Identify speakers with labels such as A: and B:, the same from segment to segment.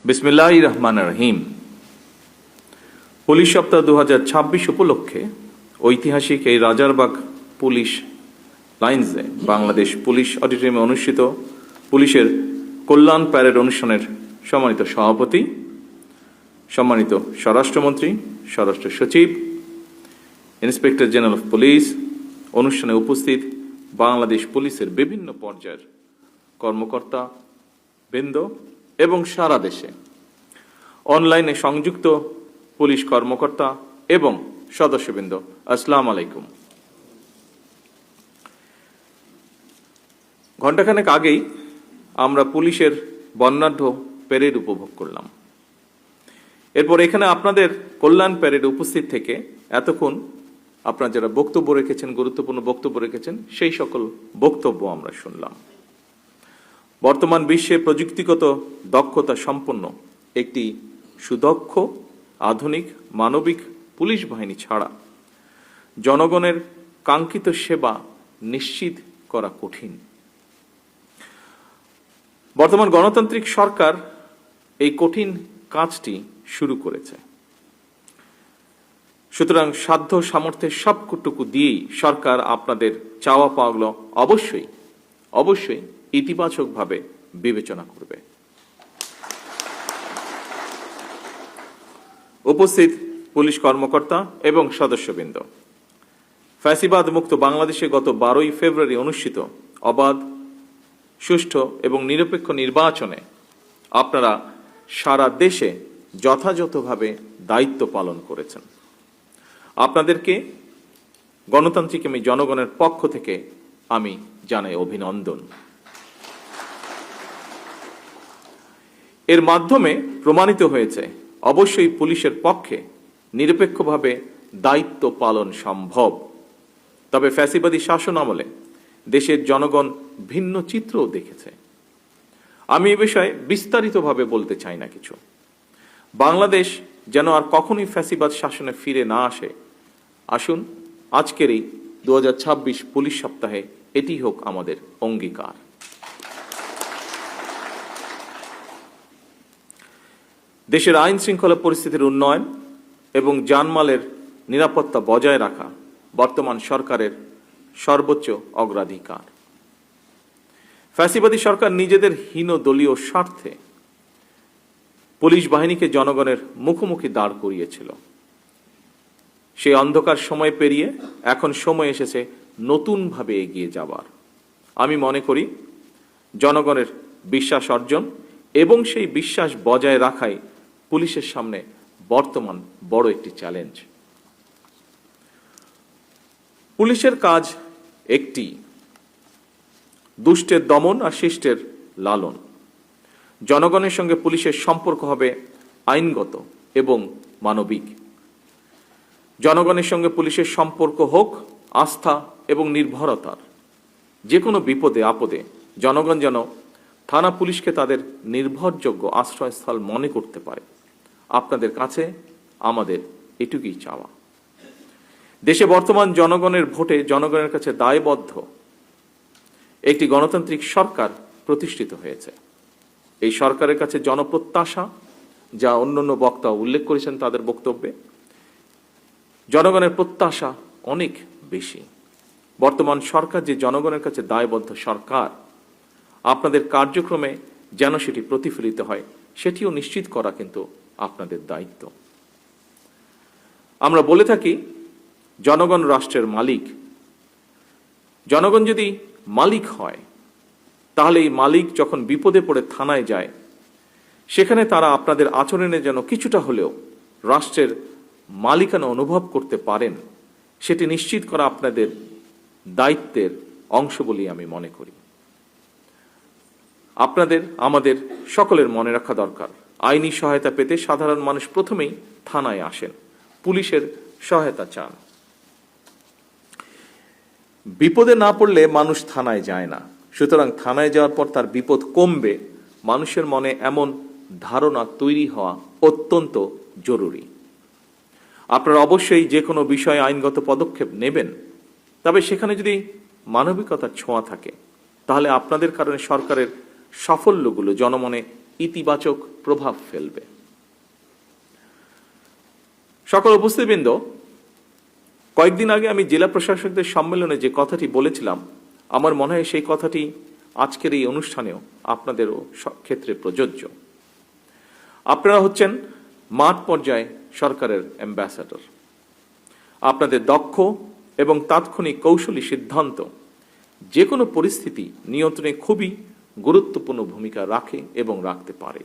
A: বিসমিল্লাহির রহমানির রহিম। পুলিশ সপ্তাহ 2026 উপলক্ষে ঐতিহাসিক এই রাজারবাগ পুলিশ লাইন্সে বাংলাদেশ পুলিশ অডিটোরিয়ামে অনুষ্ঠিত পুলিশের কল্যাণ প্যারেড অনুষ্ঠানের সম্মানিত সভাপতি, সম্মানিত স্বরাষ্ট্রমন্ত্রী, স্বরাষ্ট্র সচিব, ইন্সপেক্টর জেনারেল অফ পুলিশ, অনুষ্ঠানে উপস্থিত বাংলাদেশ পুলিশের বিভিন্ন পর্যায়ের কর্মকর্তা বৃন্দ এবং সারা দেশে অনলাইনে সংযুক্ত পুলিশ কর্মকর্তা এবং সদস্যবৃন্দ, আসসালামু আলাইকুম। ঘণ্টাখানেক আগেই আমরা পুলিশের বর্ণাঢ্য প্যারেড উপভোগ করলাম। এরপর এখানে আপনাদের কল্যাণ প্যারেডে উপস্থিত থেকে এতক্ষণ আপনারা যারা বক্তব্য রেখেছেন, গুরুত্বপূর্ণ বক্তব্য রেখেছেন, সেই সকল বক্তব্য আমরা শুনলাম। বর্তমান বিশ্বে প্রযুক্তিগত দক্ষতা সম্পন্ন একটি সুদক্ষ, আধুনিক, মানবিক পুলিশ বাহিনী ছাড়া জনগণের কাঙ্ক্ষিত সেবা নিশ্চিত করা কঠিন। বর্তমান গণতান্ত্রিক সরকার এই কঠিন কাজটি শুরু করেছে। সুতরাং সাধ্য সামর্থ্যের সবটুকু দিয়েই সরকার আপনাদের চাওয়া পাওয়াগুলো অবশ্যই ইতিবাচকভাবে বিবেচনা করবে। উপস্থিত পুলিশ কর্মকর্তা এবং সদস্যবৃন্দ, ফ্যাসিবাদ মুক্ত বাংলাদেশে গত 12ই ফেব্রুয়ারি অনুষ্ঠিত অবাধ, সুষ্ঠু এবং নিরপেক্ষ নির্বাচনে আপনারা সারা দেশে যথাযথভাবে দায়িত্ব পালন করেছেন। আপনাদেরকে গণতান্ত্রিক আমি জনগণের পক্ষ থেকে আমি জানাই অভিনন্দন। এর মাধ্যমে প্রমাণিত হয়েছে অবশ্যই পুলিশের পক্ষে নিরপেক্ষভাবে দায়িত্ব পালন সম্ভব। তবে ফ্যাসিবাদী শাসন আমলে দেশের জনগণ ভিন্ন চিত্রও দেখেছে। আমি এ বিষয়ে বিস্তারিতভাবে বলতে চাই না কিছু। বাংলাদেশ যেন আর কখনোই ফ্যাসিবাদ শাসনে ফিরে না আসে, আসুন আজকের এই 2026 পুলিশ সপ্তাহে এটি হোক আমাদের অঙ্গীকার। দেশের আইন শৃঙ্খলা পরিস্থিতির উন্নয়ন এবং জানমালের নিরাপত্তা বজায় রাখা বর্তমান সরকারের সর্বোচ্চ অগ্রাধিকার। ফ্যাসিবাদী সরকার নিজেদের হীন দলীয় স্বার্থে পুলিশ বাহিনীকে জনগণের মুখোমুখি দাঁড় করিয়েছিল। সেই অন্ধকার সময় পেরিয়ে এখন সময় এসেছে নতুনভাবে এগিয়ে যাবার। আমি মনে করি জনগণের বিশ্বাস অর্জন এবং সেই বিশ্বাস বজায় রাখাই পুলিশের সামনে বর্তমান বড় একটি চ্যালেঞ্জ। পুলিশের কাজ একটি, দুষ্টের দমন আর শিষ্টের লালন। জনগণের সঙ্গে পুলিশের সম্পর্ক হবে আইনগত এবং মানবিক। জনগণের সঙ্গে পুলিশের সম্পর্ক হোক আস্থা এবং নির্ভরতার। যে কোনো বিপদে আপদে জনগণ যেন থানা পুলিশকে তাদের নির্ভরযোগ্য আশ্রয়স্থল মনে করতে পারে। আপনাদের কাছে আমাদের এটুকুই চাওয়া। দেশে বর্তমান জনগণের ভোটে জনগণের কাছে দায়বদ্ধ একটি গণতান্ত্রিক সরকার প্রতিষ্ঠিত হয়েছে। এই সরকারের কাছে জনপ্রত্যাশা, যা অন্যান্য বক্তা উল্লেখ করেছেন তাদের বক্তব্যে, জনগণের প্রত্যাশা অনেক বেশি। বর্তমান সরকার যে জনগণের কাছে দায়বদ্ধ সরকার, আপনাদের কার্যক্রমে যেন সেটি প্রতিফলিত হয় সেটিও নিশ্চিত করা কিন্তু আপনাদের দায়িত্ব। আমরা বলে থাকি জনগণ রাষ্ট্রের মালিক। জনগণ যদি মালিক হয় তাহলে এই মালিক যখন বিপদে পড়ে থানায় যায়, সেখানে তারা আপনাদের আচরণে যেন কিছুটা হলেও রাষ্ট্রের মালিকানা অনুভব করতে পারেন, সেটি নিশ্চিত করা আপনাদের দায়িত্বের অংশ বলেই আমি মনে করি। আপনাদের আমাদের সকলের মনে রাখা দরকার, আইনি সহায়তা পেতে সাধারণ মানুষ প্রথমেই থানায় আসেন, পুলিশের সহায়তা চান। বিপদে না পড়লে মানুষ থানায় যায় না। সুতরাং থানায় যাওয়ার পর তার বিপদ কমবে, মানুষের মনে এমন ধারণা তৈরি হওয়া অত্যন্ত জরুরি। আপনারা অবশ্যই যে কোনো বিষয়ে আইনগত পদক্ষেপ নেবেন, তবে সেখানে যদি মানবিকতার ছোঁয়া থাকে তাহলে আপনাদের কারণে সরকারের সাফল্যগুলো জনমনে ইতিবাচক প্রভাব ফেলবে। সকল উপস্থিতবৃন্দ, কয়েকদিন আগে আমি জেলা প্রশাসকদের সম্মেলনে যে কথাটি বলেছিলাম, আমার মনে হয় সেই কথাটি আজকের এই অনুষ্ঠানেও আপনাদেরও ক্ষেত্রে প্রযোজ্য। আপনারা হচ্ছেন মাঠ পর্যায়ে সরকারের অ্যাম্বাসাডর। আপনাদের দক্ষ এবং তাৎক্ষণিক কৌশলী সিদ্ধান্ত যে কোনো পরিস্থিতি নিয়ন্ত্রণে খুবই গুরুত্বপূর্ণ ভূমিকা রাখে এবং রাখতে পারে।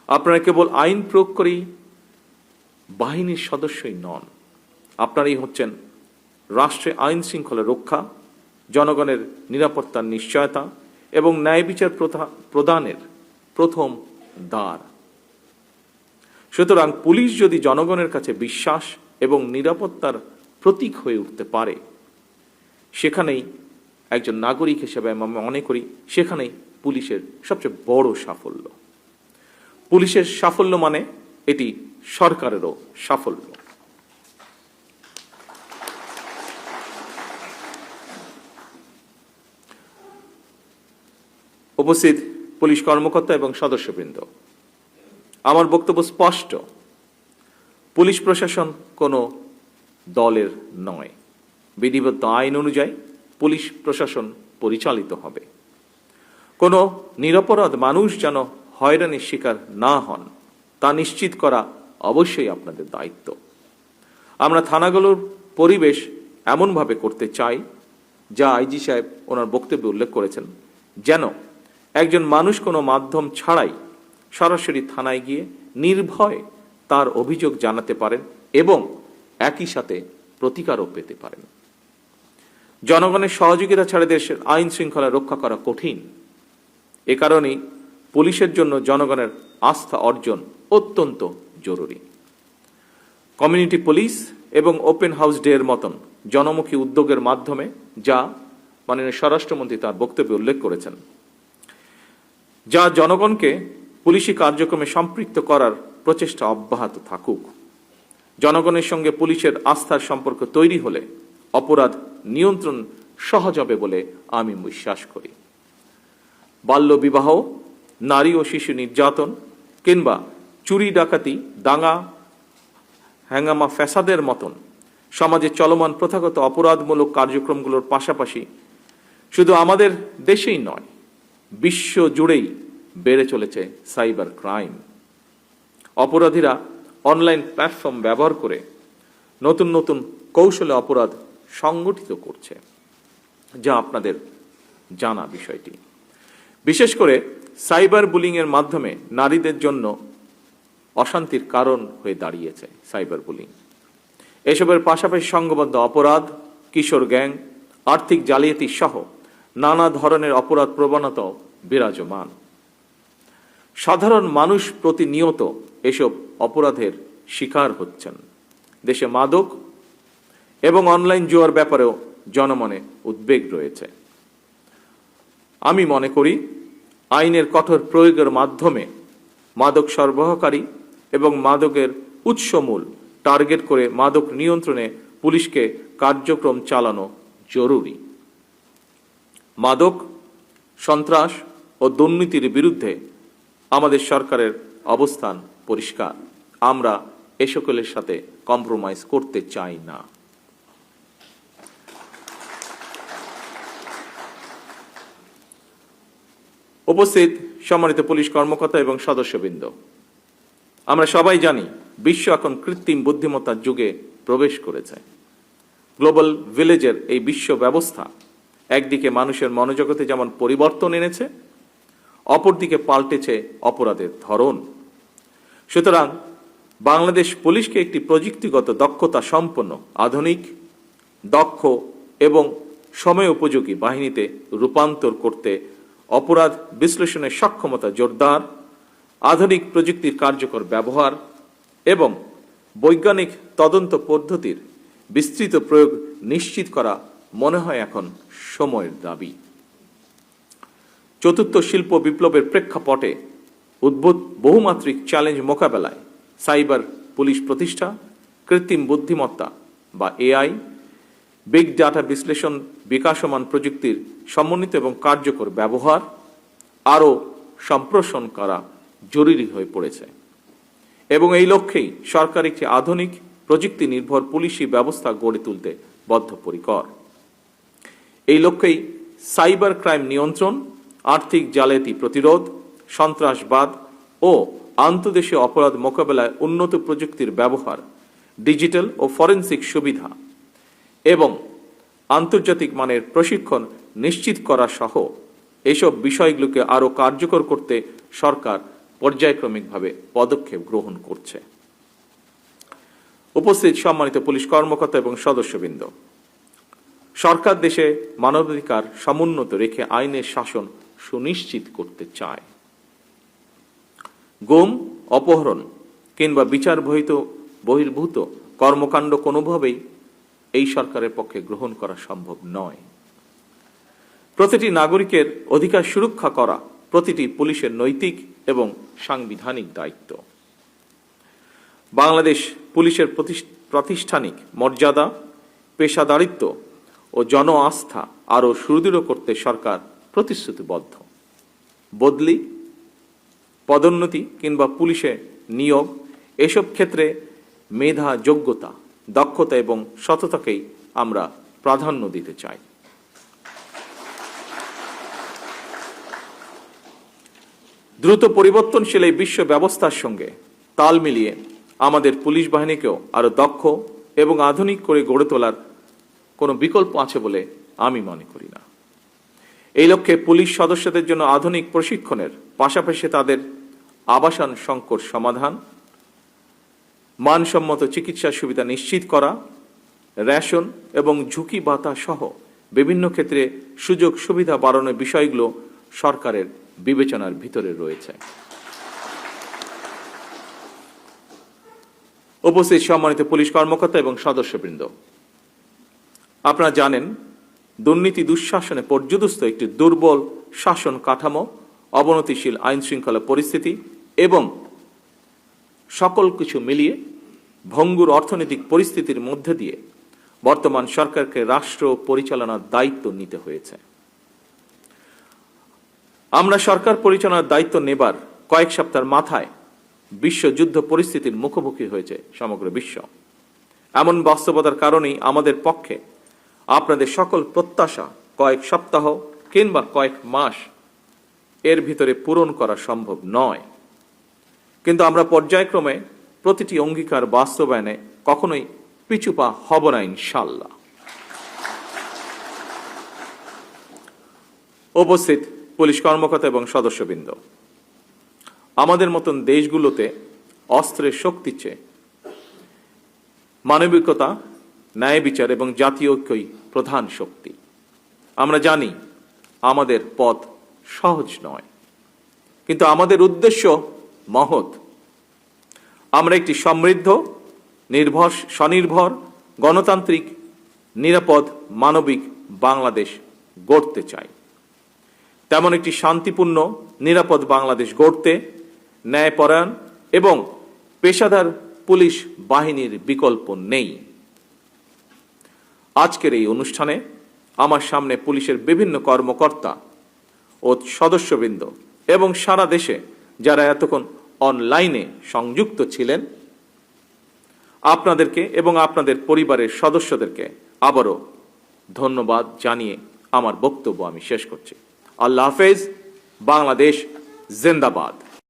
A: আপনারা কেবল আইন প্রয়োগ করেই বাহিনীর সদস্যই নন, আপনারাই হচ্ছেন রাষ্ট্রে আইন শৃঙ্খলা রক্ষা, জনগণের নিরাপত্তার নিশ্চয়তা এবং ন্যায় বিচার প্রদানের প্রথম দ্বার। সুতরাং পুলিশ যদি জনগণের কাছে বিশ্বাস এবং নিরাপত্তার প্রতীক হয়ে উঠতে পারে, সেখানেই একজন নাগরিক হিসেবে আমি মনে করি সেখানেই পুলিশের সবচেয়ে বড় সাফল্য। পুলিশের সাফল্য মানে এটি সরকারেরও সাফল্য। উপস্থিত পুলিশ কর্মকর্তা এবং সদস্যবৃন্দ, আমার বক্তব্য স্পষ্ট। পুলিশ প্রশাসন কোনো দলের নয়। বিধিবদ্ধ আইন অনুযায়ী পুলিশ প্রশাসন পরিচালিত হবে। কোনো নিরপরাধ মানুষ যেন হয়রানির শিকার না হন তা নিশ্চিত করা অবশ্যই আপনাদের দায়িত্ব। আমরা থানাগুলোর পরিবেশ এমনভাবে করতে চাই, যা আইজি সাহেব ওনার বক্তব্যে উল্লেখ করেছেন, যেন একজন মানুষ কোনো মাধ্যম ছাড়াই সরাসরি থানায় গিয়ে নির্ভয়ে তার অভিযোগ জানাতে পারেন এবং একই সাথে প্রতিকারও পেতে পারেন। জনগণের সহযোগিতা ছাড়া দেশের আইন শৃঙ্খলা রক্ষা করা কঠিন। এ কারণেই পুলিশের জন্য জনগণের আস্থা অর্জন অত্যন্ত জরুরি। কমিউনিটি পুলিশ এবং ওপেন হাউস ডে এর মতন জনমুখী উদ্যোগের মাধ্যমে, যা মাননীয় স্বরাষ্ট্রমন্ত্রী তার বক্তব্যে উল্লেখ করেছেন, যা জনগণকে পুলিশি কার্যক্রমে সম্পৃক্ত করার প্রচেষ্টা অব্যাহত থাকুক। জনগণের সঙ্গে পুলিশের আস্থার সম্পর্ক তৈরি হলে অপরাধ নিয়ন্ত্রণ সহজ হবে বলে আমি বিশ্বাস করি। বাল্য বিবাহ, নারী ও শিশু নির্যাতন কিংবা চুরি ডাকাতি, দাঙ্গা হ্যাঙ্গামা ফ্যাসাদের মতন সমাজে চলমান প্রথাগত অপরাধমূলক কার্যক্রমগুলোর পাশাপাশি শুধু আমাদের দেশেই নয়, বিশ্ব জুড়েই বেড়ে চলেছে সাইবার ক্রাইম। অপরাধীরা অনলাইন প্ল্যাটফর্ম ব্যবহার করে নতুন নতুন কৌশলে অপরাধ সংগঠিত করছে, যা আপনাদের জানা বিষয়টি। বিশেষ করে সাইবার বুলিং এর মাধ্যমে নারীদের জন্য অশান্তির কারণ হয়ে দাঁড়িয়েছে সাইবার বুলিং। এসবের পাশাপাশি সংঘবদ্ধ অপরাধ, কিশোর গ্যাং, আর্থিক জালিয়াতি সহ নানা ধরনের অপরাধ প্রবণতাও বিরাজমান। সাধারণ মানুষ প্রতিনিয়ত এসব অপরাধের শিকার হচ্ছেন। দেশে মাদক এবং অনলাইন জুয়ার ব্যাপারেও জনমনে উদ্বেগ রয়েছে। আমি মনে করি আইনের কঠোর প্রয়োগের মাধ্যমে মাদক সরবরাহকারী এবং মাদকের উৎসমূল টার্গেট করে মাদক নিয়ন্ত্রণে পুলিশকে কার্যক্রম চালানো জরুরি। মাদক, সন্ত্রাস ও দুর্নীতির বিরুদ্ধে আমাদের সরকারের অবস্থান পরিষ্কার। আমরা এ সকলের সাথে কম্প্রোমাইজ করতে চাই না। উপস্থিত সম্মানিত পুলিশ কর্মকর্তা এবং সদস্যবৃন্দ, আমরা সবাই জানি বিশ্ব এখন কৃত্রিম বুদ্ধিমত্তার যুগে প্রবেশ করেছে। গ্লোবাল ভিলেজের এই বিশ্ব ব্যবস্থা একদিকে মানুষের মনোজগতে যেমন পরিবর্তন এনেছে, অপরদিকে পাল্টেছে অপরাধের ধরন। সুতরাং বাংলাদেশ পুলিশকে একটি প্রযুক্তিগত দক্ষতা সম্পন্ন, আধুনিক, দক্ষ এবং সময় উপযোগী বাহিনীতে রূপান্তর করতে অপরাধ বিশ্লেষণের সক্ষমতা জোরদার, আধুনিক প্রযুক্তির কার্যকর ব্যবহার এবং বৈজ্ঞানিক তদন্ত পদ্ধতির বিস্তৃত প্রয়োগ নিশ্চিত করা মনে হয় এখন সময়ের দাবি। চতুর্থ শিল্প বিপ্লবের প্রেক্ষাপটে উদ্ভূত বহুমাত্রিক চ্যালেঞ্জ মোকাবেলায় সাইবার পুলিশ প্রতিষ্ঠা, কৃত্রিম বুদ্ধিমত্তা বা এআই, বিগ ডাটা বিশ্লেষণ, বিকাশমান প্রযুক্তির সমন্বিত এবং কার্যকর ব্যবহার, আরও সম্প্রসারণ করা জরুরি হয়ে পড়েছে এবং এই লক্ষ্যেই সরকার একটি আধুনিক প্রযুক্তি নির্ভর পুলিশি ব্যবস্থা গড়ে তুলতে বদ্ধপরিকর। এই লক্ষ্যেই সাইবার ক্রাইম নিয়ন্ত্রণ, আর্থিক জালিয়াতি প্রতিরোধ, সন্ত্রাসবাদ ও আন্তর্দেশীয় অপরাধ মোকাবেলায় উন্নত প্রযুক্তির ব্যবহার, ডিজিটাল ও ফরেনসিক সুবিধা এবং আন্তর্জাতিক মানের প্রশিক্ষণ নিশ্চিত করা সহ এসব বিষয়গুলোকে আরও কার্যকর করতে সরকার পর্যায়ক্রমিকভাবে পদক্ষেপ গ্রহণ করছে। উপস্থিত সম্মানিত পুলিশ কর্মকর্তা এবং সদস্যবৃন্দ, সরকার দেশে মানবাধিকার সমুন্নত রেখে আইনের শাসন সুনিশ্চিত করতে চায়। গুম, অপহরণ কিংবা বিচার বহির্ভূত কর্মকাণ্ড কোনোভাবেই এই সরকারের পক্ষে গ্রহণ করা সম্ভব নয়। প্রতিটি নাগরিকের অধিকার সুরক্ষা করা প্রতিটি পুলিশের নৈতিক এবং সাংবিধানিক দায়িত্ব। বাংলাদেশ পুলিশের প্রাতিষ্ঠানিক মর্যাদা, পেশাদারিত্ব ও জন আস্থা আরও সুদৃঢ় করতে সরকার প্রতিশ্রুতিবদ্ধ। বদলি, পদোন্নতি কিংবা পুলিশে নিয়োগ এসব ক্ষেত্রে মেধা, যোগ্যতা, দক্ষতা এবং সততাকেই আমরা প্রাধান্য দিতে চাই। দ্রুত পরিবর্তনশীল এই বিশ্ব ব্যবস্থার সঙ্গে তাল মিলিয়ে আমাদের পুলিশ বাহিনীকেও আরও দক্ষ এবং আধুনিক করে গড়ে তোলার কোনো বিকল্প আছে বলে আমি মনে করি না। এই লক্ষ্যে পুলিশ সদস্যদের জন্য আধুনিক প্রশিক্ষণের পাশাপাশি তাদের আবাসন সংকট সমাধান, মানসম্মত চিকিৎসা সুবিধা নিশ্চিত করা, রেশন এবং ঝুঁকি ভাতা সহ বিভিন্ন ক্ষেত্রে সুযোগ সুবিধা বাড়ানোর বিষয়গুলো সরকারের বিবেচনার ভিতরে রয়েছে। উপস্থিত সম্মানিত পুলিশ কর্মকর্তা এবং সদস্যবৃন্দ, আপনারা জানেন দুর্নীতি দুঃশাসনে পর্যুদস্ত একটি দুর্বল শাসন কাঠামো, অবনতিশীল আইন শৃঙ্খলা পরিস্থিতি এবং সকল কিছু মিলিয়ে ভঙ্গুর অর্থনৈতিক পরিস্থিতির মধ্যে দিয়ে বর্তমান সরকারকে রাষ্ট্র পরিচালনার দায়িত্ব নিতে হয়েছে। আমরা সরকার পরিচালনার দায়িত্ব নেবার কয়েক সপ্তাহের মাথায় বিশ্বযুদ্ধ পরিস্থিতির মুখোমুখি হয়েছে সমগ্র বিশ্ব। এমন বাস্তবতার কারণেই আমাদের পক্ষে আপনাদের সকল প্রত্যাশা কয়েক সপ্তাহ কিংবা কয়েক মাস এর ভিতরে পূরণ করা সম্ভব নয়, কিন্তু আমরা পর্যায়ক্রমে প্রতিটি অঙ্গীকার বাস্তবায়নে কখনোই পিছুপা হব না ইনশাল্লাহ। উপস্থিত পুলিশ কর্মকর্তা এবং সদস্যবৃন্দ, আমাদের মতন দেশগুলোতে অস্ত্রের শক্তির চেয়ে মানবিকতা, ন্যায় বিচার এবং জাতীয় ঐক্যই প্রধান শক্তি। আমরা জানি আমাদের পথ সহজ নয়, কিন্তু আমাদের উদ্দেশ্য মহৎ। আমরা একটি সমৃদ্ধ, স্বনির্ভর, গণতান্ত্রিক, নিরাপদ, মানবিক বাংলাদেশ গড়তে চাই। তেমন একটি শান্তিপূর্ণ, নিরাপদ বাংলাদেশ গড়তে ন্যায়পরায়ণ এবং পেশাদার পুলিশ বাহিনীর বিকল্প নেই। আজকের এই অনুষ্ঠানে আমার সামনে পুলিশের বিভিন্ন কর্মকর্তা ও সদস্যবৃন্দ এবং সারা দেশে যারা এতক্ষণ অনলাইনে সংযুক্ত ছিলেন, আপনাদেরকে এবং আপনাদের পরিবারের সদস্যদেরকে আবারও ধন্যবাদ জানিয়ে আমার বক্তব্য আমি শেষ করছি। আল্লাহ হাফেজ। বাংলাদেশ জিন্দাবাদ।